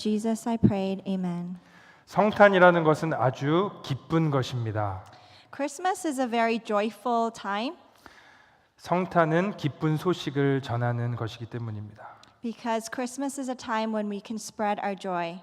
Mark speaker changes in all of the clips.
Speaker 1: Jesus I prayed, amen.
Speaker 2: 성탄이라는 것은 아주 기쁜 것입니다.
Speaker 1: Christmas is a very joyful time
Speaker 2: 성탄은 기쁜 소식을 전하는 것이기 때문입니다.
Speaker 1: because Christmas is a time when we can spread our joy.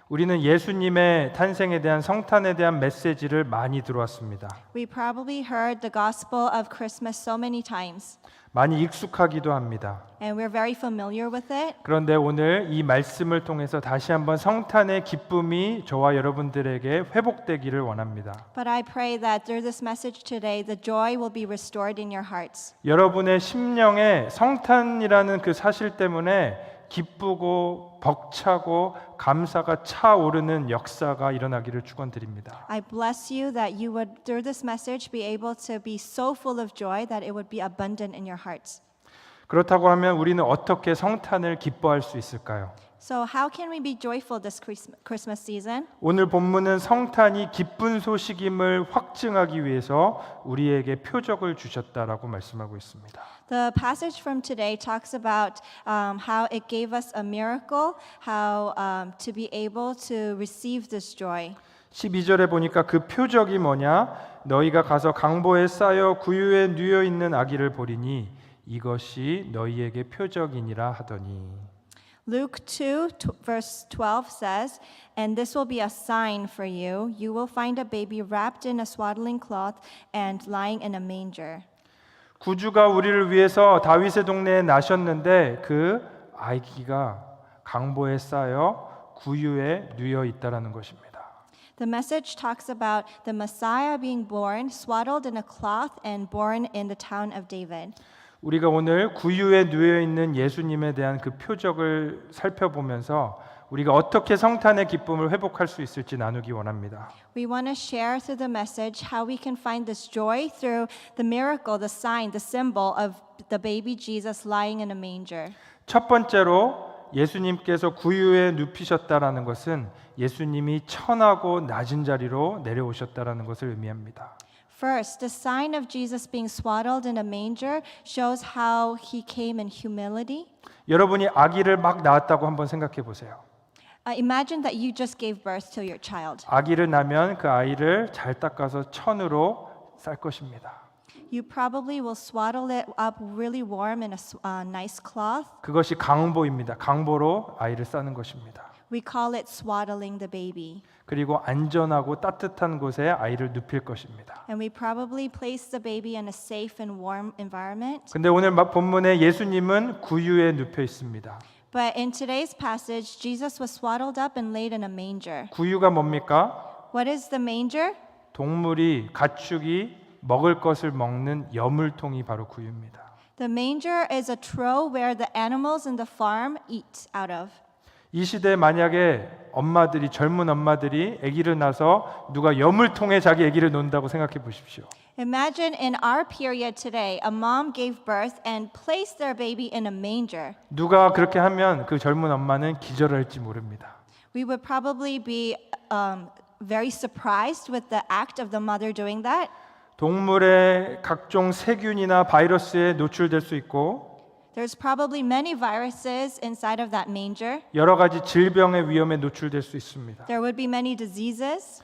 Speaker 2: 우리는 예수님의 탄생에 대한 성탄에 대한 메시지를 많이 들어왔습니다.
Speaker 1: We probably heard the gospel of Christmas so many times,
Speaker 2: 많이 익숙하기도 합니다.
Speaker 1: and we're very familiar with it.
Speaker 2: 그런데 오늘 이 말씀을 통해서 다시 한번 성탄의 기쁨이 저와 여러분들에게 회복되기를 원합니다.
Speaker 1: But I pray that through this message today, the joy will be restored in your hearts.
Speaker 2: 여러분의 심령에 성탄이라는 그 사실 때문에 기쁘고 벅차고 감사가 차오르는 역사가 일어나기를 축원드립니다.
Speaker 1: I bless you that you would, through this message, be able to be so full of joy that it would be abundant in your hearts.
Speaker 2: 그렇다고 하면 우리는 어떻게 성탄을 기뻐할 수 있을까요?
Speaker 1: So how can we be joyful this Christmas season?
Speaker 2: 오늘 본문은 성탄이 기쁜 소식임을 확증하기 위해서 우리에게 표적을 주셨다라고 말씀하고 있습니다.
Speaker 1: The passage from today talks about how it gave us a miracle, how to be able to receive this joy.
Speaker 2: 12절에 보니까 그 표적이 뭐냐? 너희가 가서 강보에 쌓여 구유에 누워 있는 아기를 보리니 이것이 너희에게 표적이니라 하더니.
Speaker 1: Luke 2, verse 12 says, "And this will be a sign for you. You will find a baby wrapped in a swaddling cloth and lying in a manger."
Speaker 2: 구주가 우리를 위해서 다윗의 동네에 나셨는데 그 아기가 강보에 쌓여 구유에 누워 있다라는 것입니다.
Speaker 1: The message talks about the Messiah being born, swaddled in a cloth, and born in the town of David.
Speaker 2: 우리가 오늘 구유에 누워 있는 예수님에 대한 그 표적을 살펴보면서 우리가 어떻게 성탄의 기쁨을 회복할 수 있을지 나누기 원합니다.
Speaker 1: We want to share through the message how we can find this joy through the miracle, the sign, the symbol of the baby Jesus lying in a manger.
Speaker 2: 첫 번째로 예수님께서 구유에 눕히셨다라는 것은 예수님이 천하고 낮은 자리로 내려오셨다라는 것을 의미합니다.
Speaker 1: First, the sign of Jesus being swaddled in a manger shows how he came in humility.
Speaker 2: 여러분이 아기를 막 낳았다고 한번 생각해 보세요.
Speaker 1: Imagine that you just gave birth to your child.
Speaker 2: 아기를 낳으면 그 아이를 잘 닦아서 천으로 쌀 것입니다.
Speaker 1: You probably will swaddle it up really warm in a nice cloth.
Speaker 2: 그것이 강보입니다. 강보로 아이를 싸는 것입니다.
Speaker 1: We call it swaddling the baby.
Speaker 2: 그리고 안전하고 따뜻한 곳에 아이를 눕힐 것입니다.
Speaker 1: And we probably place the baby in a safe and warm environment.
Speaker 2: 근데 오늘 본문에 예수님은 구유에 눕혀 있습니다.
Speaker 1: But in today's passage, Jesus was swaddled up and laid in a manger.
Speaker 2: 구유가 뭡니까?
Speaker 1: What is the manger?
Speaker 2: 동물이 가축이 먹을 것을 먹는 여물통이 바로 구유입니다.
Speaker 1: The manger is a trough where the animals in the farm eat out of.
Speaker 2: 이 시대에 만약에 엄마들이 젊은 엄마들이 아기를 낳아서 누가 여물통에 자기 아기를 놓는다고 생각해 보십시오.
Speaker 1: Imagine in our period today, a mom gave birth and placed their baby in a manger.
Speaker 2: 누가 그렇게 하면 그 젊은 엄마는 기절할지 모릅니다.
Speaker 1: We would probably be very surprised with the act of the mother doing that.
Speaker 2: 동물의 각종 세균이나 바이러스에 노출될 수 있고
Speaker 1: There's probably many viruses inside of that manger.
Speaker 2: 여러 가지 질병의 위험에 노출될 수 있습니다.
Speaker 1: There would be many diseases.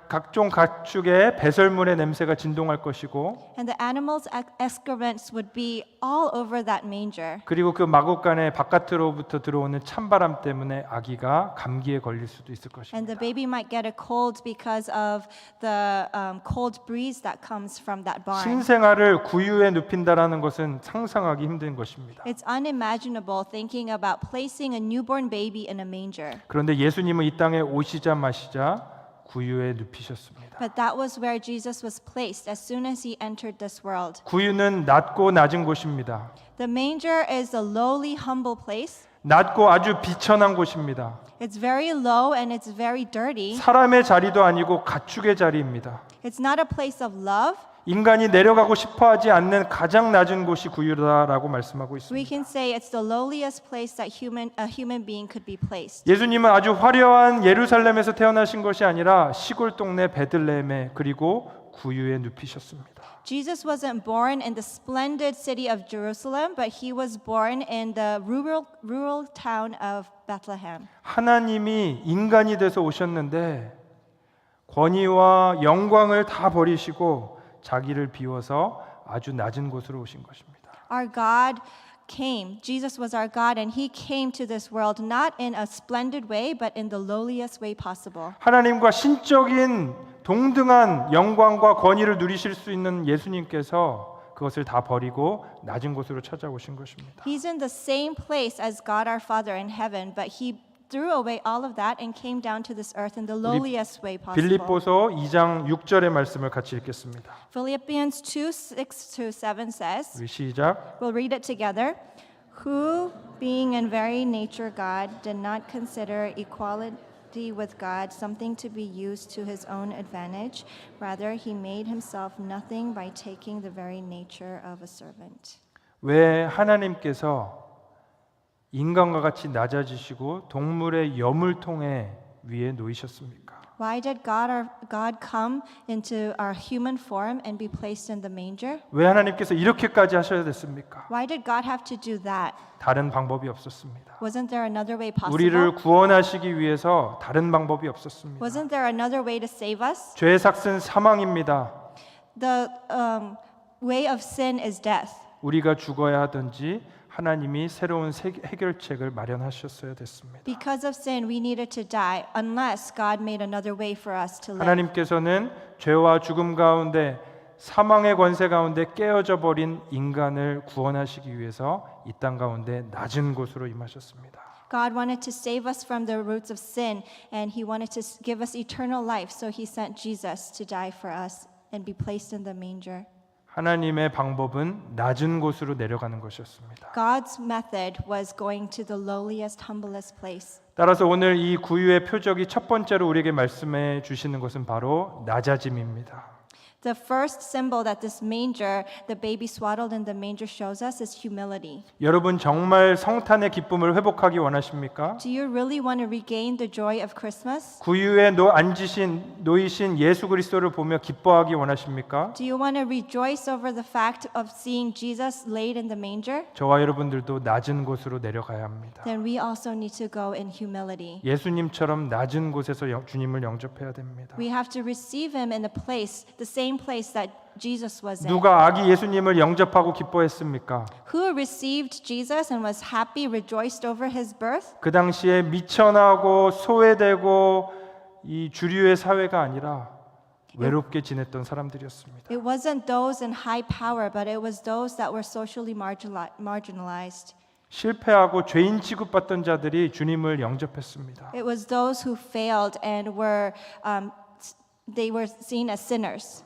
Speaker 2: 각종 가축의 배설물의 냄새가 진동할 것이고
Speaker 1: And the animals' excrements would be all over that manger.
Speaker 2: 그리고 그 마구간에 바깥으로부터 들어오는 찬바람 때문에 아기가 감기에 걸릴 수도 있을
Speaker 1: And the
Speaker 2: 것입니다.
Speaker 1: baby might get a cold because of the cold breeze that comes from that barn.
Speaker 2: 신생아를 구유에 눕힌다라는 것은 상상하기 힘든 것입니다.
Speaker 1: It's unimaginable thinking about placing a newborn baby in a manger.
Speaker 2: 그런데 예수님은 이 땅에 오시자마시자 구유에 눕히셨습니다.
Speaker 1: But that was where Jesus was placed as soon as he entered this world.
Speaker 2: 구유는 낮고 낮은 곳입니다.
Speaker 1: The manger is a lowly, humble place.
Speaker 2: 낮고 아주 비천한 곳입니다.
Speaker 1: It's very low and it's very dirty.
Speaker 2: 사람의 자리도 아니고 가축의 자리입니다.
Speaker 1: It's not a place of love.
Speaker 2: 인간이 내려가고 싶어하지 않는 가장 낮은 곳이 구유다라고 말씀하고
Speaker 1: We
Speaker 2: 있습니다.
Speaker 1: can say it's the lowliest place that a human being could be placed.
Speaker 2: 예수님은 아주 화려한 예루살렘에서 태어나신 것이 아니라 시골 동네 베들레헴에 그리고 구유에 눕히셨습니다.
Speaker 1: Jesus wasn't born in the splendid city of Jerusalem, but he was born in the rural town of Bethlehem.
Speaker 2: 하나님이 인간이 돼서 오셨는데 권위와 영광을 다 버리시고 자기를 비워서 아주 낮은 곳으로 오신 것입니다.
Speaker 1: Our God came. Jesus was our God, and he came to this world not in a splendid way, but in the lowliest way possible.
Speaker 2: 하나님과 신적인 동등한 영광과 권위를 누리실 수 있는 예수님께서 그것을 다 버리고 낮은 곳으로 찾아오신 것입니다.
Speaker 1: He's in the same place as God our Father in heaven, but he threw away all of that and came down to this earth in the lowliest way possible.
Speaker 2: 빌립보서 2장 6절의 말씀을 같이 읽겠습니다.
Speaker 1: Philippians 2:6-7 says,
Speaker 2: 우리 시작.
Speaker 1: we'll read it together. Who, being in very nature God, did not consider equality with God something to be used to his own advantage. Rather, he made himself nothing by taking the very nature of a servant.
Speaker 2: 왜 하나님께서 인간과 같이 낮아지시고 동물의 여물통에 위에 놓이셨습니까?
Speaker 1: Why did God come into our human form and be placed in the manger?
Speaker 2: 왜 하나님께서 이렇게까지 하셔야 됐습니까?
Speaker 1: Why did God have to do that?
Speaker 2: 다른 방법이 없었습니다.
Speaker 1: Wasn't there another way
Speaker 2: 우리를
Speaker 1: possible?
Speaker 2: 구원하시기 위해서 다른 방법이 없었습니다.
Speaker 1: Wasn't there another way to save us?
Speaker 2: 죄의 삭은 사망입니다.
Speaker 1: The way of sin is death.
Speaker 2: 우리가 죽어야 하든지 하나님이 새로운 해결책을 마련하셨어야 됐습니다.
Speaker 1: Because of sin, we needed to die unless God made another way for us to live.
Speaker 2: 하나님께서는 죄와 죽음 가운데 사망의 권세 가운데 깨어져 버린 인간을 구원하시기 위해서 이 땅 가운데 낮은 곳으로 임하셨습니다.
Speaker 1: God wanted to save us from the roots of sin, and He wanted to give us eternal life, so He sent Jesus to die for us and be placed in the manger.
Speaker 2: 하나님의 방법은 낮은 곳으로 내려가는 것이었습니다.
Speaker 1: God's method was going to the lowliest, humblest place.
Speaker 2: 따라서 오늘 이 구유의 표적이 첫 번째로 우리에게 말씀해 주시는 것은 바로 낮아짐입니다.
Speaker 1: The first symbol that this manger, the baby swaddled in the manger, shows us is humility.
Speaker 2: 여러분 정말 성탄의 기쁨을 회복하기 원하십니까?
Speaker 1: Do you really want to regain the joy of Christmas?
Speaker 2: 구유에 놓이신 예수 그리스도를 보며 기뻐하기 원하십니까?
Speaker 1: Do you want to rejoice over the fact of seeing Jesus laid in the manger?
Speaker 2: 저와 여러분들도 낮은 곳으로 내려가야 합니다.
Speaker 1: Then we also need to go in humility.
Speaker 2: 예수님처럼 낮은 곳에서 주님을 영접해야 됩니다.
Speaker 1: We have to receive him in the place, the same place that Jesus was in.
Speaker 2: 누가 아기 예수님을 영접하고 기뻐했습니까?
Speaker 1: Who received Jesus and was happy, rejoiced over his birth?
Speaker 2: 그 당시에 미천하고 소외되고 이 주류의 사회가 아니라 외롭게 지냈던 사람들이었습니다.
Speaker 1: It wasn't those in high power, but it was those that were socially marginalized.
Speaker 2: 실패하고 죄인 취급받던 자들이 주님을 영접했습니다.
Speaker 1: It was those who failed and they were seen as sinners.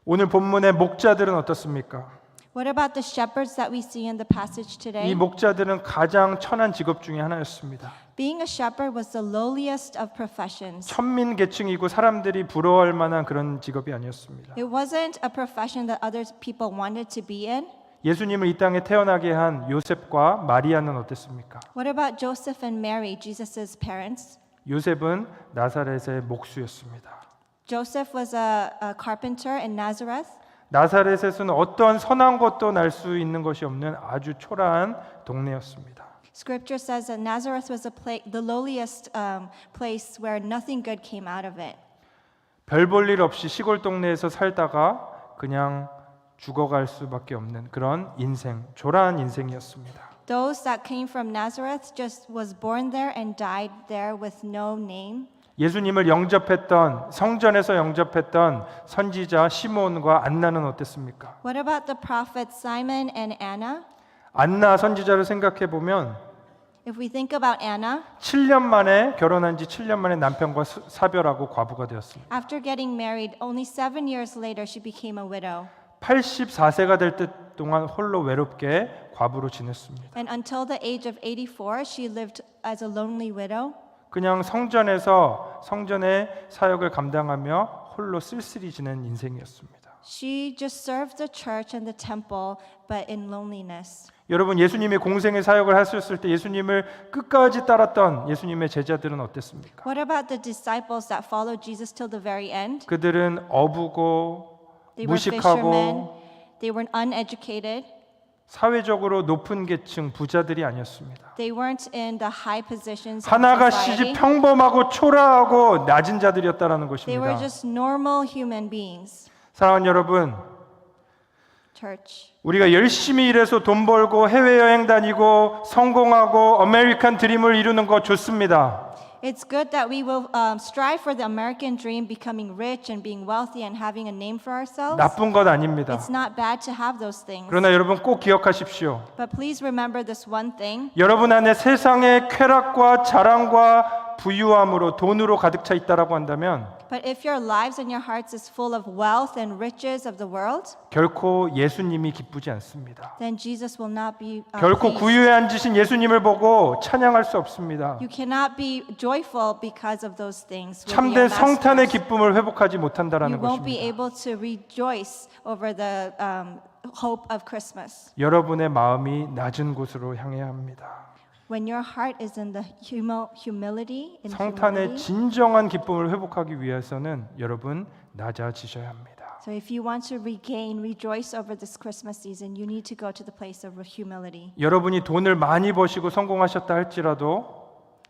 Speaker 2: 오늘 본문의 목자들은 어떻습니까?
Speaker 1: What about the shepherds that we see in the passage today?
Speaker 2: 이 목자들은 가장 천한 직업 중에 하나였습니다.
Speaker 1: Being a shepherd was the lowliest of professions.
Speaker 2: 천민 계층이고 사람들이 부러워할 만한 그런 직업이 아니었습니다.
Speaker 1: It wasn't a profession that other people wanted to be in.
Speaker 2: 예수님을 이 땅에 태어나게 한 요셉과 마리아는 어땠습니까?
Speaker 1: What about Joseph and Mary, Jesus' parents?
Speaker 2: 요셉은 나사렛의 목수였습니다.
Speaker 1: Joseph was a carpenter in Nazareth.
Speaker 2: 나사렛에서는 어떠한 선한 것도 날 수 있는 것이 없는 아주 초라한 동네였습니다.
Speaker 1: Scripture says that Nazareth was the lowliest place where nothing good came out of it.
Speaker 2: 별 볼 일 없이 시골 동네에서 살다가 그냥 죽어갈 수밖에 없는 그런 인생, 초라한 인생이었습니다.
Speaker 1: Those that came from Nazareth just was born there and died there with no name.
Speaker 2: 예수님을 영접했던 성전에서 영접했던 선지자 시몬과 안나는 어땠습니까?
Speaker 1: What about the prophets Simon and Anna?
Speaker 2: 안나 선지자를 생각해 보면
Speaker 1: If we think about Anna,
Speaker 2: 7년 만에 결혼한 지 7년 만에 남편과 사별하고 과부가 되었습니다.
Speaker 1: after getting married, only 7 years later she became a widow.
Speaker 2: 84세가 될 때 동안 홀로 외롭게 과부로 지냈습니다.
Speaker 1: And until the age of 84, she lived as a lonely widow.
Speaker 2: 그냥 성전에서 성전의 사역을 감당하며 홀로 쓸쓸히 지낸 인생이었습니다.
Speaker 1: She just served the church and the temple, but in loneliness.
Speaker 2: 여러분, 예수님이 공생의 사역을 하셨을 때 예수님을 끝까지 따랐던 예수님의 제자들은 어땠습니까?
Speaker 1: What about the disciples that followed Jesus till the very end?
Speaker 2: 그들은 어부고
Speaker 1: They were fishermen.
Speaker 2: 무식하고
Speaker 1: They were uneducated.
Speaker 2: 사회적으로 높은 계층 부자들이 아니었습니다.
Speaker 1: They weren't in the high positions of
Speaker 2: 하나같이
Speaker 1: society.
Speaker 2: 평범하고 초라하고 낮은 자들이었다라는
Speaker 1: They were
Speaker 2: 것입니다.
Speaker 1: just normal human beings.
Speaker 2: 사랑하는 여러분,
Speaker 1: Church.
Speaker 2: 우리가 열심히 일해서 돈 벌고 해외여행 다니고 성공하고 아메리칸 드림을 이루는 거 좋습니다.
Speaker 1: It's good that we will strive for the American dream, becoming rich and being wealthy and having a name for ourselves.
Speaker 2: 나쁜 것 아닙니다.
Speaker 1: It's not bad to have those things.
Speaker 2: 그러나 여러분 꼭 기억하십시오.
Speaker 1: But please remember this one thing.
Speaker 2: 여러분 안에 세상의 쾌락과 자랑과 부유함으로 돈으로 가득 차 있다라고 한다면
Speaker 1: But if your lives and your hearts is full of wealth and riches of the world,
Speaker 2: 결코 예수님이 기쁘지 않습니다.
Speaker 1: then Jesus will not be
Speaker 2: 결코
Speaker 1: pleased.
Speaker 2: 구유에 앉으신 예수님을 보고 찬양할 수 없습니다.
Speaker 1: You cannot be joyful because of those things. with
Speaker 2: 참된
Speaker 1: your
Speaker 2: 성탄의
Speaker 1: masters.
Speaker 2: 기쁨을 회복하지
Speaker 1: You
Speaker 2: 못한다라는
Speaker 1: won't be
Speaker 2: 것입니다.
Speaker 1: able to rejoice over the hope of Christmas.
Speaker 2: 여러분의 마음이 낮은 곳으로 향해야 합니다.
Speaker 1: When your heart is in the humility, in
Speaker 2: 성탄의
Speaker 1: humility.
Speaker 2: 진정한 기쁨을 회복하기 위해서는 여러분 낮아지셔야 합니다.
Speaker 1: So if you want to rejoice over this Christmas season, you need to go to the place of humility.
Speaker 2: 여러분이 돈을 많이 버시고 성공하셨다 할지라도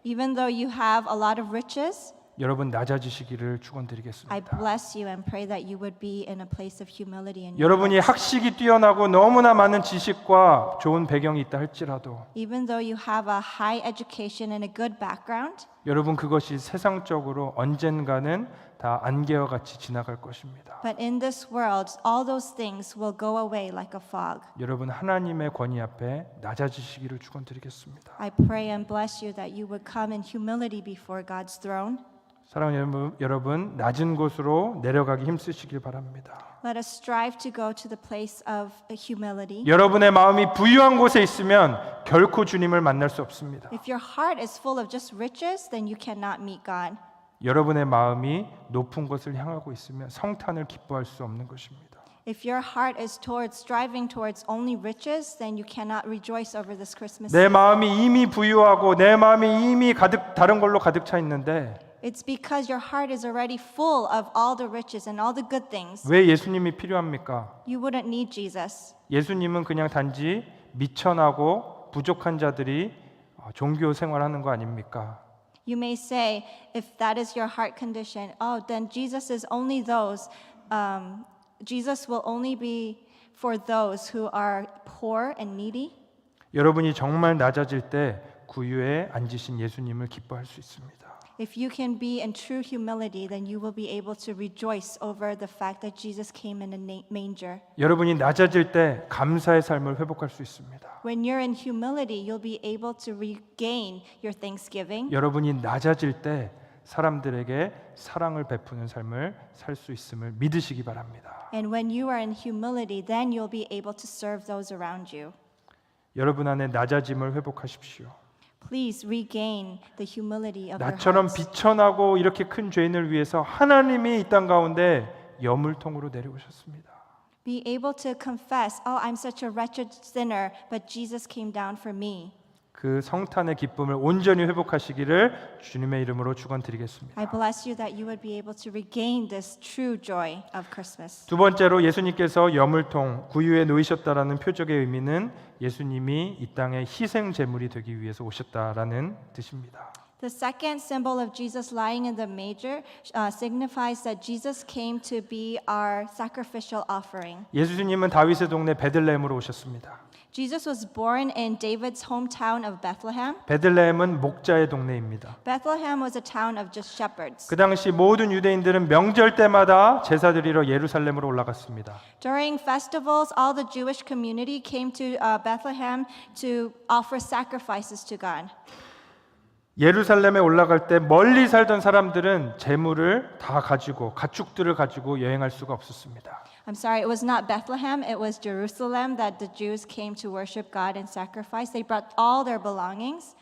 Speaker 1: Even though you have a lot of riches,
Speaker 2: 여러분 낮아지시기를
Speaker 1: I
Speaker 2: 축원드리겠습니다.
Speaker 1: bless you and pray that you would be in a place of humility in your
Speaker 2: 여러분이
Speaker 1: hearts.
Speaker 2: 학식이 뛰어나고 너무나 많은 지식과 좋은 배경이 있다 할지라도
Speaker 1: Even though you have a high education and a good background,
Speaker 2: 여러분 그것이 세상적으로 언젠가는 다 안개와 같이 지나갈 것입니다.
Speaker 1: but in this world, all those things will go away like a fog.
Speaker 2: 여러분 하나님의 권위 앞에 낮아지시기를 축원드리겠습니다.
Speaker 1: I pray and bless you that you would come in humility before God's throne.
Speaker 2: 사랑하는 여러분 낮은 곳으로 내려가기 힘쓰시길 바랍니다.
Speaker 1: Let us strive to go to the place of humility.
Speaker 2: 여러분의 마음이 부유한 곳에 있으면 결코 주님을 만날 수 없습니다.
Speaker 1: If your heart is full of just riches, then you cannot meet God.
Speaker 2: 여러분의 마음이 높은 곳을 향하고 있으면 성탄을 기뻐할 수 없는 것입니다.
Speaker 1: If your heart is striving towards only riches, then you cannot rejoice over this Christmas
Speaker 2: 내
Speaker 1: season.
Speaker 2: 마음이 이미 부유하고 내 마음이 이미 다른 걸로 가득 차 있는데
Speaker 1: It's because your heart is already full of all the riches and all the good things.
Speaker 2: 왜 예수님이 필요합니까?
Speaker 1: You wouldn't need Jesus.
Speaker 2: 예수님은 그냥 단지 미천하고 부족한 자들이 종교 생활하는 거 아닙니까?
Speaker 1: You may say, if that is your heart condition, oh, then Jesus is only those. Jesus will only be for those who are poor and needy.
Speaker 2: 여러분이 정말 낮아질 때 구유에 앉으신 예수님을 기뻐할 수 있습니다.
Speaker 1: If you can be in true humility, then you will be able to rejoice over the fact that Jesus came in a manger.
Speaker 2: 여러분이 낮아질 때 감사의 삶을 회복할 수 있습니다.
Speaker 1: When you're in humility, you'll be able to regain your thanksgiving.
Speaker 2: 여러분이 낮아질 때 사람들에게 사랑을 베푸는 삶을 살 수 있음을 믿으시기 바랍니다.
Speaker 1: And when you are in humility, then you'll be able to serve those around you.
Speaker 2: 여러분 안에 낮아짐을 회복하십시오.
Speaker 1: Please regain the humility of your
Speaker 2: 나처럼
Speaker 1: hearts.
Speaker 2: 비천하고 이렇게 큰 죄인을 위해서 하나님이 이 땅 가운데 여물통으로 내려오셨습니다.
Speaker 1: Be able to confess, oh, I'm such a wretched sinner, but Jesus came down for me.
Speaker 2: 그 성탄의 기쁨을 온전히 회복하시기를 주님의 이름으로 축원드리겠습니다.
Speaker 1: I bless you that you would be able to regain this true joy of Christmas.
Speaker 2: 두 번째로 예수님께서 여물통 구유에 놓이셨다라는 표적의 의미는 예수님이 이 땅에 희생 제물이 되기 위해서 오셨다라는 뜻입니다.
Speaker 1: The second symbol of Jesus lying in the manger signifies that Jesus came to be our sacrificial offering.
Speaker 2: 예수님은 다윗의 동네 베들레헴으로 오셨습니다.
Speaker 1: Jesus was born in David's hometown of Bethlehem.
Speaker 2: 베들레헴은 목자의 동네입니다.
Speaker 1: Bethlehem was a town of just shepherds.
Speaker 2: 그 당시 모든 유대인들은 명절 때마다 제사 드리러 예루살렘으로 올라갔습니다.
Speaker 1: During festivals, all the Jewish community came to Bethlehem to offer sacrifices to God.
Speaker 2: 예루살렘에 올라갈 때 멀리 살던 사람들은 제물을 다 가지고 가축들을 가지고 여행할 수가 없었습니다.
Speaker 1: I'm sorry, it was not Bethlehem, it was Jerusalem that the Jews came to worship God and sacrifice. They brought all their belongings.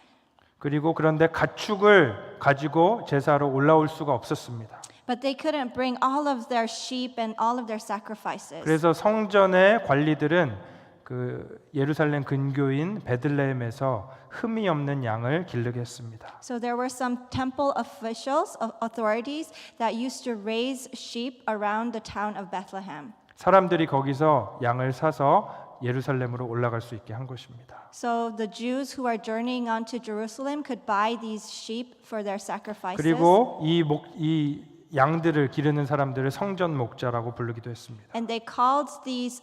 Speaker 2: 그리고 그런데 가축을 가지고 제사로 올라올 수가 없었습니다.
Speaker 1: But they couldn't bring all of their sheep and all of their sacrifices.
Speaker 2: 그래서 성전의 관리들은 그 예루살렘 근교인 베들레헴에서 흠이 없는 양을 기르게 했습니다.
Speaker 1: So there were some temple officials, authorities that used to raise sheep around the town of Bethlehem.
Speaker 2: 사람들이 거기서 양을 사서 예루살렘으로 올라갈 수 있게 한 것입니다.
Speaker 1: So the Jews who are journeying on to Jerusalem could buy these sheep for their sacrifices.
Speaker 2: 그리고 이 양들을 기르는 사람들을 성전 목자라고 부르기도 했습니다.
Speaker 1: And they called these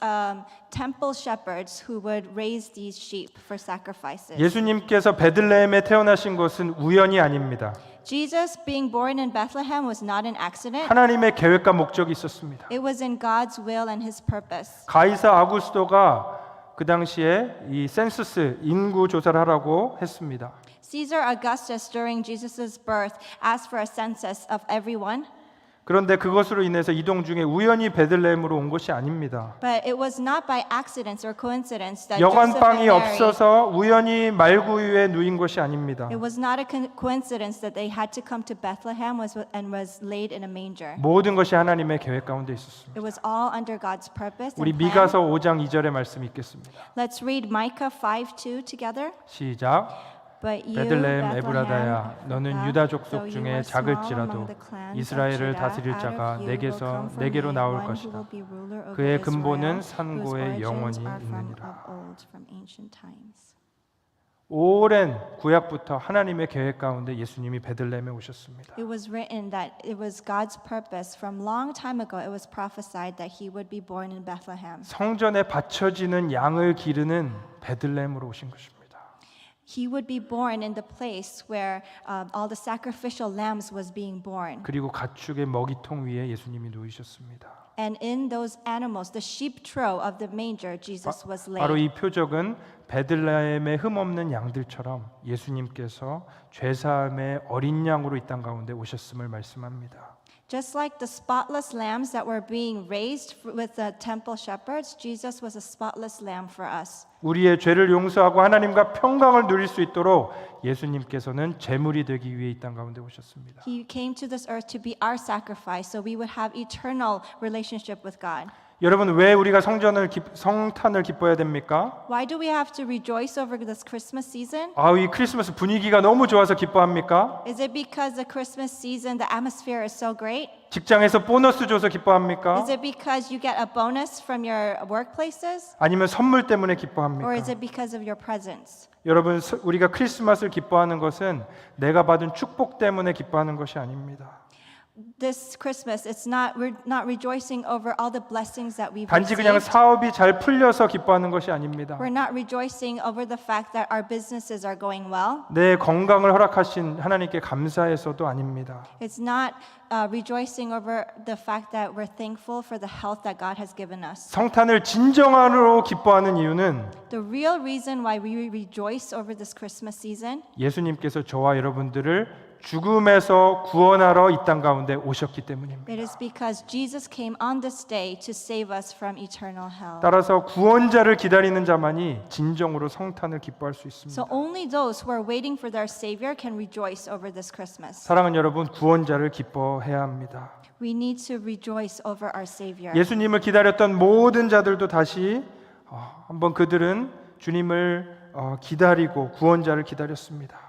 Speaker 1: temple shepherds who would raise these sheep for sacrifices.
Speaker 2: 예수님께서 베들레헴에 태어나신 것은 우연이 아닙니다.
Speaker 1: Jesus being born in Bethlehem was not an accident.
Speaker 2: 하나님의 계획과 목적이 있었습니다.
Speaker 1: It was in God's will and His purpose.
Speaker 2: 가이사 아구스토가 그 당시에 이 센서스 인구 조사를 하라고 했습니다.
Speaker 1: Caesar Augustus during Jesus' birth asked for a census of everyone.
Speaker 2: 그런데 그것으로 인해서 이동 중에 우연히 베들레헴으로 온 것이 아닙니다.
Speaker 1: But it was not by accident or coincidence that
Speaker 2: 여관
Speaker 1: Joseph and
Speaker 2: 빵이
Speaker 1: Mary,
Speaker 2: 없어서 우연히 말구유에 누인 것이 아닙니다.
Speaker 1: it was not a coincidence that they had to come to Bethlehem and was laid in a manger.
Speaker 2: 모든 것이 하나님의 계획 가운데 있었습니다.
Speaker 1: It was all under God's purpose
Speaker 2: 우리
Speaker 1: and plan.
Speaker 2: 미가서 5장 2절의 말씀 읽겠습니다.
Speaker 1: Let's read Micah 5:2 together.
Speaker 2: 시작.
Speaker 1: But you,
Speaker 2: 베들레헴
Speaker 1: Bethlehem,
Speaker 2: 에브라다야 너는
Speaker 1: Ephrathah,
Speaker 2: 유다 족속
Speaker 1: though you
Speaker 2: 중에
Speaker 1: are small
Speaker 2: 작을지라도
Speaker 1: among the clans of
Speaker 2: 이스라엘을
Speaker 1: Judah,
Speaker 2: 다스릴
Speaker 1: out
Speaker 2: 자가
Speaker 1: of you will come from
Speaker 2: 내게로
Speaker 1: me
Speaker 2: 나올
Speaker 1: one who
Speaker 2: 것이다.
Speaker 1: will be ruler over
Speaker 2: 그의
Speaker 1: Israel,
Speaker 2: 근본은
Speaker 1: whose
Speaker 2: 산고에
Speaker 1: origins
Speaker 2: 영원히
Speaker 1: are from
Speaker 2: 있느니라.
Speaker 1: of old, from ancient times.
Speaker 2: 오랜 구약부터 하나님의 계획 가운데 예수님이 베들레헴에 오셨습니다.
Speaker 1: It was written that it was God's purpose from long time ago. It was prophesied that he would be born in Bethlehem.
Speaker 2: 성전에 바쳐지는 양을 기르는 베들레헴으로 오신 것입니다.
Speaker 1: He would be born in the place where all the sacrificial lambs was being born.
Speaker 2: 그리고 가축의 먹이통 위에 예수님이 누이셨습니다.
Speaker 1: And in those animals, the sheep trough of the manger, Jesus was
Speaker 2: 바로
Speaker 1: laid.
Speaker 2: 이 표적은 베들레헴의 흠없는 양들처럼 예수님께서 죄사함의 어린 양으로 이 땅 가운데 오셨음을 말씀합니다.
Speaker 1: Just like the spotless lambs that were being raised with the temple shepherds, Jesus was a spotless lamb for us.
Speaker 2: 우리의 죄를 용서하고 하나님과 평강을 누릴 수 있도록 예수님께서는 제물이 되기 위해 이 땅 가운데 오셨습니다.
Speaker 1: He came to this earth to be our sacrifice so we would have eternal relationship with God.
Speaker 2: 여러분 왜 우리가 성탄을 기뻐해야 됩니까?
Speaker 1: Why do we have to rejoice over this Christmas season?
Speaker 2: 이 크리스마스 분위기가 너무 좋아서 기뻐합니까?
Speaker 1: Is it because the Christmas season, the atmosphere is so great?
Speaker 2: 직장에서 보너스 줘서 기뻐합니까?
Speaker 1: Is it because you get a bonus from your workplaces?
Speaker 2: 아니면 선물 때문에
Speaker 1: Or is
Speaker 2: 기뻐합니까?
Speaker 1: it because of your presence?
Speaker 2: 여러분 우리가 크리스마스를 기뻐하는 것은 내가 받은 축복 때문에 기뻐하는 것이 아닙니다.
Speaker 1: This Christmas, we're not rejoicing over all the blessings that we've
Speaker 2: 단지 그냥
Speaker 1: received.
Speaker 2: 사업이 잘 풀려서 기뻐하는 것이 아닙니다.
Speaker 1: We're not rejoicing over the fact that our businesses are going well.
Speaker 2: 내 건강을 허락하신 하나님께 감사해서도 아닙니다.
Speaker 1: It's not rejoicing over the fact that we're thankful for the health that God has given us.
Speaker 2: 성탄을 진정으로 기뻐하는 이유는
Speaker 1: The real reason why we rejoice over this Christmas season
Speaker 2: 예수님께서 저와 여러분들을 죽음에서 구원하러 이 땅 가운데 오셨기 때문입니다.
Speaker 1: it is because Jesus came on this day to save us from eternal hell.
Speaker 2: 따라서 구원자를 기다리는 자만이 진정으로 성탄을 기뻐할 수 있습니다.
Speaker 1: So only those who are waiting for their Savior can rejoice over this Christmas.
Speaker 2: 사랑하는 여러분, 구원자를 기뻐해야 합니다.
Speaker 1: We need to rejoice over our Savior.
Speaker 2: 예수님을 기다렸던 모든 자들도 다시 한번 그들은 주님을 기다리고 구원자를 기다렸습니다.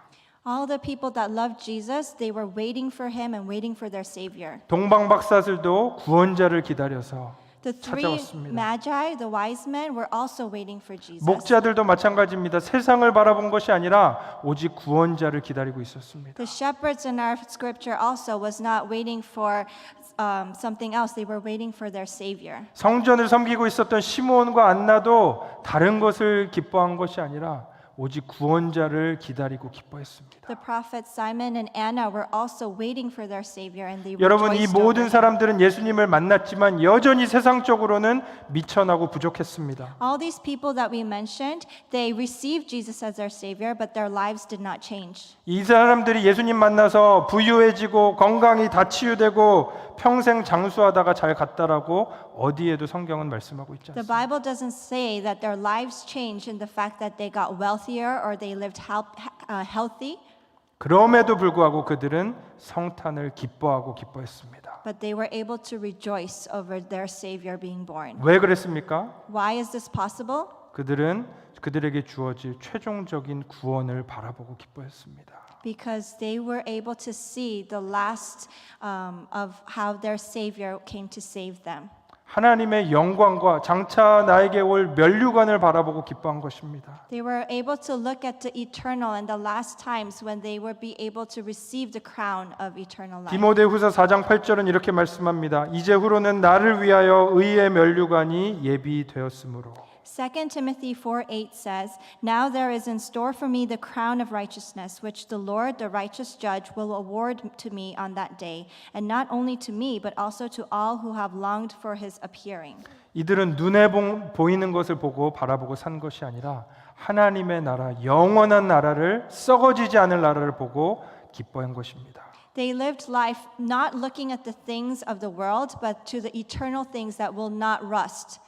Speaker 1: All the people that loved Jesus, they were waiting for him and waiting for their Savior.
Speaker 2: 동방박사들도 구원자를 기다려서
Speaker 1: The three
Speaker 2: 찾아왔습니다.
Speaker 1: magi, the wise men, were also waiting for Jesus.
Speaker 2: 목자들도 마찬가지입니다. 세상을 바라본 것이 아니라 오직 구원자를 기다리고 있었습니다.
Speaker 1: The shepherds in our scripture also was not waiting for something else. They were waiting for their Savior.
Speaker 2: 성전을 섬기고 있었던 시므온과 안나도 다른 것을 기뻐한 것이 아니라 오직 구원자를 기다리고 기뻐했습니다.
Speaker 1: The prophets Simon and Anna were also waiting for their Savior, and they
Speaker 2: 여러분 이
Speaker 1: rejoiced over
Speaker 2: 모든
Speaker 1: him.
Speaker 2: 사람들은 예수님을 만났지만 여전히 세상적으로는 미천하고 부족했습니다.
Speaker 1: All these people that we mentioned, they received Jesus as their Savior, but their lives did not change.
Speaker 2: 이 사람들이 예수님 만나서 부유해지고 건강이 다 치유되고 평생 장수하다가 잘 갔다라고 어디에도 성경은 말씀하고 있지
Speaker 1: The
Speaker 2: 않습니다.
Speaker 1: Bible doesn't say that their lives changed in the fact that they got wealthier or they lived healthy.
Speaker 2: 그럼에도 불구하고 그들은 성탄을 기뻐하고 기뻐했습니다.
Speaker 1: But they were able to rejoice over their Savior being born.
Speaker 2: 왜 그랬습니까?
Speaker 1: Why is this possible?
Speaker 2: 그들은 그들에게 주어질 최종적인 구원을 바라보고 기뻐했습니다.
Speaker 1: Because they were able to see the last of how their Savior came to save them.
Speaker 2: 하나님의 영광과 장차 나에게 올 면류관을 바라보고 기뻐한 것입니다.
Speaker 1: They were able to look at the eternal and the last times when they would be able to receive the crown of eternal life.
Speaker 2: 디모데후서 4장 8절은 이렇게 말씀합니다. 이제후로는 나를 위하여 의의 면류관이 예비되었으므로
Speaker 1: 2 Timothy 4:8 says, "Now there is in store for me the crown of righteousness, which the Lord, the righteous judge, will award to me on that day, and not only to me, but also to all who have longed for his appearing."
Speaker 2: 이들은 눈에 보이는 것을 보고 바라보고 산 것이 아니라 하나님의 나라, 영원한 나라를 썩어지지 않을 나라를 보고 기뻐한 것입니다.
Speaker 1: They lived life not looking at the things of the world, but to the eternal things that will not rust.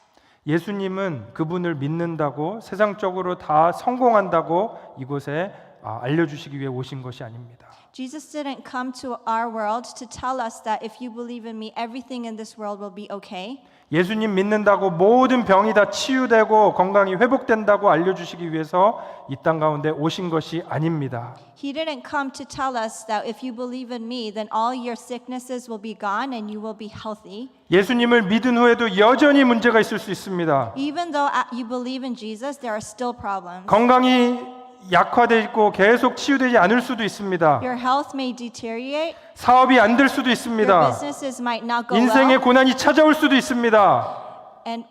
Speaker 2: 예수님은 그분을 믿는다고 세상적으로 다 성공한다고 이곳에 알려주시기 위해 오신 것이 아닙니다.
Speaker 1: Jesus didn't come to our world to tell us that if you believe in me, everything in this world will be okay.
Speaker 2: 예수님 믿는다고 모든 병이 다 치유되고 건강이 회복된다고 알려주시기 위해서 이 땅 가운데 오신 것이 아닙니다.
Speaker 1: He didn't come to tell us that if you believe in me, then all your sicknesses will be gone and you will be healthy.
Speaker 2: 예수님을 믿은 후에도 여전히 문제가 있을 수 있습니다.
Speaker 1: Even though you believe in Jesus, there are still problems.
Speaker 2: 건강이 약화되어 있고 계속 치유되지 않을 수도 있습니다.
Speaker 1: Your health may deteriorate.
Speaker 2: 사업이 안 될 수도
Speaker 1: Your
Speaker 2: 있습니다.
Speaker 1: businesses might not go
Speaker 2: 인생의
Speaker 1: well.
Speaker 2: 고난이 찾아올 수도 있습니다.
Speaker 1: And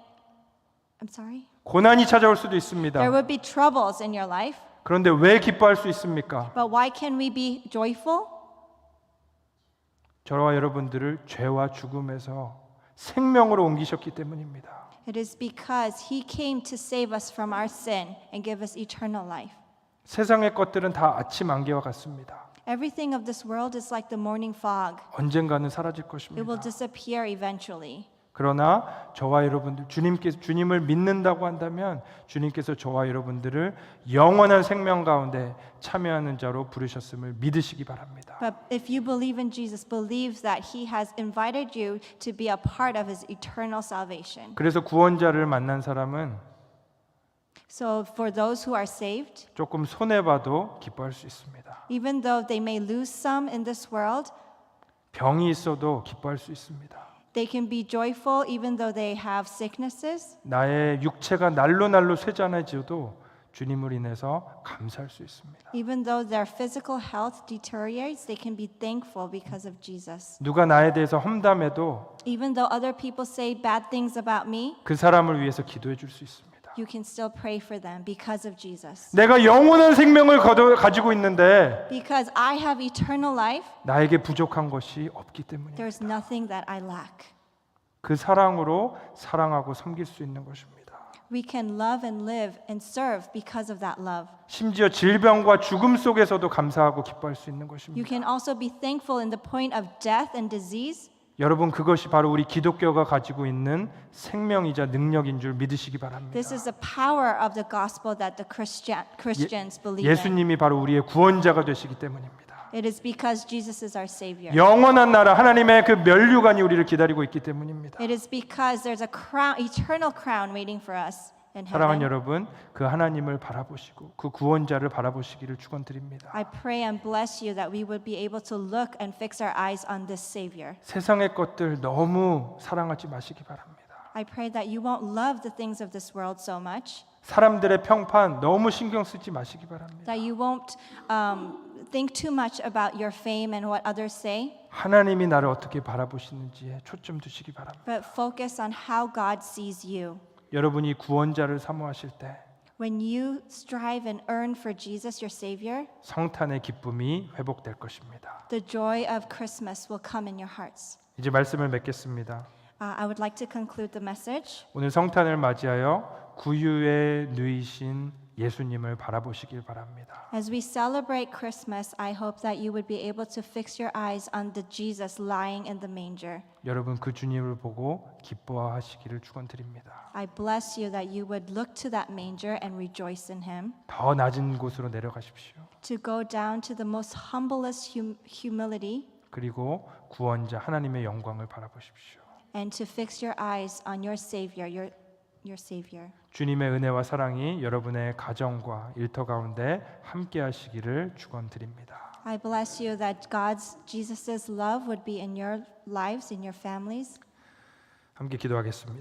Speaker 1: I'm sorry.
Speaker 2: 고난이 찾아올 수도 있습니다.
Speaker 1: There would be troubles in your life.
Speaker 2: 그런데 왜 기뻐할 수 있습니까?
Speaker 1: But why can we be joyful?
Speaker 2: 저와 여러분들을 죄와 죽음에서 생명으로 옮기셨기 때문입니다.
Speaker 1: It is because he came to save us from our sin and give us eternal life.
Speaker 2: 세상의 것들은 다 아침 안개와 같습니다.
Speaker 1: Everything of this world is like the morning fog.
Speaker 2: 언젠가는 사라질
Speaker 1: It
Speaker 2: 것입니다.
Speaker 1: will disappear eventually.
Speaker 2: 그러나 저와 여러분들 주님을 믿는다고 한다면 주님께서 저와 여러분들을 영원한 생명 가운데 참여하는 자로 부르셨음을 믿으시기 바랍니다.
Speaker 1: But if you believe in Jesus, believe that he has invited you to be a part of his eternal salvation.
Speaker 2: 그래서 구원자를 만난 사람은
Speaker 1: So for those who are saved,
Speaker 2: 조금 손해봐도 기뻐할 수 있습니다.
Speaker 1: even though they may lose some in this world,
Speaker 2: 병이 있어도 기뻐할 수 있습니다.
Speaker 1: they can be joyful even though they have sicknesses.
Speaker 2: 나의 육체가 날로 쇠잔해져도 주님을 인해서 감사할 수 있습니다.
Speaker 1: Even though their physical health deteriorates, they can be thankful because of Jesus.
Speaker 2: 누가 나에 대해서 험담해도
Speaker 1: Even though other people say bad things about me,
Speaker 2: 그 사람을 위해서 기도해 줄 수 있습니다.
Speaker 1: you can still pray for them because of Jesus.
Speaker 2: 내가 영원한 생명을 가지고 있는데
Speaker 1: Because I have eternal life,
Speaker 2: 나에게 부족한 것이 없기 때문입니다.
Speaker 1: there's nothing that I lack.
Speaker 2: 그 사랑으로 사랑하고 섬길 수 있는 것입니다.
Speaker 1: We can love and live and serve because of that love.
Speaker 2: 심지어 질병과 죽음 속에서도 감사하고 기뻐할 수 있는
Speaker 1: You
Speaker 2: 것입니다.
Speaker 1: can also be thankful in the point of death and disease.
Speaker 2: 여러분 그것이 바로 우리 기독교가 가지고 있는 생명이자 능력인 줄 믿으시기 바랍니다.
Speaker 1: This is the power of the gospel that the Christians believe in.
Speaker 2: 예수님이 바로 우리의 구원자가 되시기 때문입니다.
Speaker 1: It is because Jesus is our Savior.
Speaker 2: 영원한 나라 하나님의 그 면류관이 우리를 기다리고 있기 때문입니다.
Speaker 1: It is because there's a crown, eternal crown waiting for us in
Speaker 2: 사랑하는
Speaker 1: heaven.
Speaker 2: 여러분, 그 하나님을 바라보시고 그 구원자를 바라보시기를 축원드립니다.
Speaker 1: I pray and bless you that we would be able to look and fix our eyes on this Savior.
Speaker 2: 세상의 것들 너무 사랑하지 마시기 바랍니다.
Speaker 1: I pray that you won't love the things of this world so much,
Speaker 2: 사람들의 평판 너무 신경 쓰지 마시기 바랍니다.
Speaker 1: that you won't think too much about your fame and what others say,
Speaker 2: 하나님이 나를 어떻게 바라보시는지에 초점 두시기 바랍니다.
Speaker 1: but focus on how God sees you.
Speaker 2: 여러분이 구원자를 사모하실 때
Speaker 1: When you strive and earn for Jesus, your Savior,
Speaker 2: 성탄의 기쁨이 회복될 것입니다.
Speaker 1: the joy of Christmas will come in your hearts.
Speaker 2: 이제 말씀을 맺겠습니다.
Speaker 1: I would like to conclude the message.
Speaker 2: 오늘 성탄을 맞이하여 구유에 누이신 예수님을 바라보시길 바랍니다.
Speaker 1: As we celebrate Christmas, I hope that you would be able to fix your eyes on the Jesus lying in the manger.
Speaker 2: 여러분 그 주님을 보고 기뻐하시기를 축원드립니다.
Speaker 1: I bless you that you would look to that manger and rejoice in him.
Speaker 2: 더 낮은 곳으로 내려가십시오.
Speaker 1: To go down to the most humblest humility
Speaker 2: 그리고 구원자 하나님의 영광을 바라보십시오.
Speaker 1: and to fix your eyes on your Savior, your Savior.
Speaker 2: 주님의 은혜와 사랑이 여러분의 가정과 일터 가운데 함께 하시기를 축원드립니다.
Speaker 1: I bless you that Jesus' love would be in your lives, in your families.
Speaker 2: 함께 기도하겠습니다.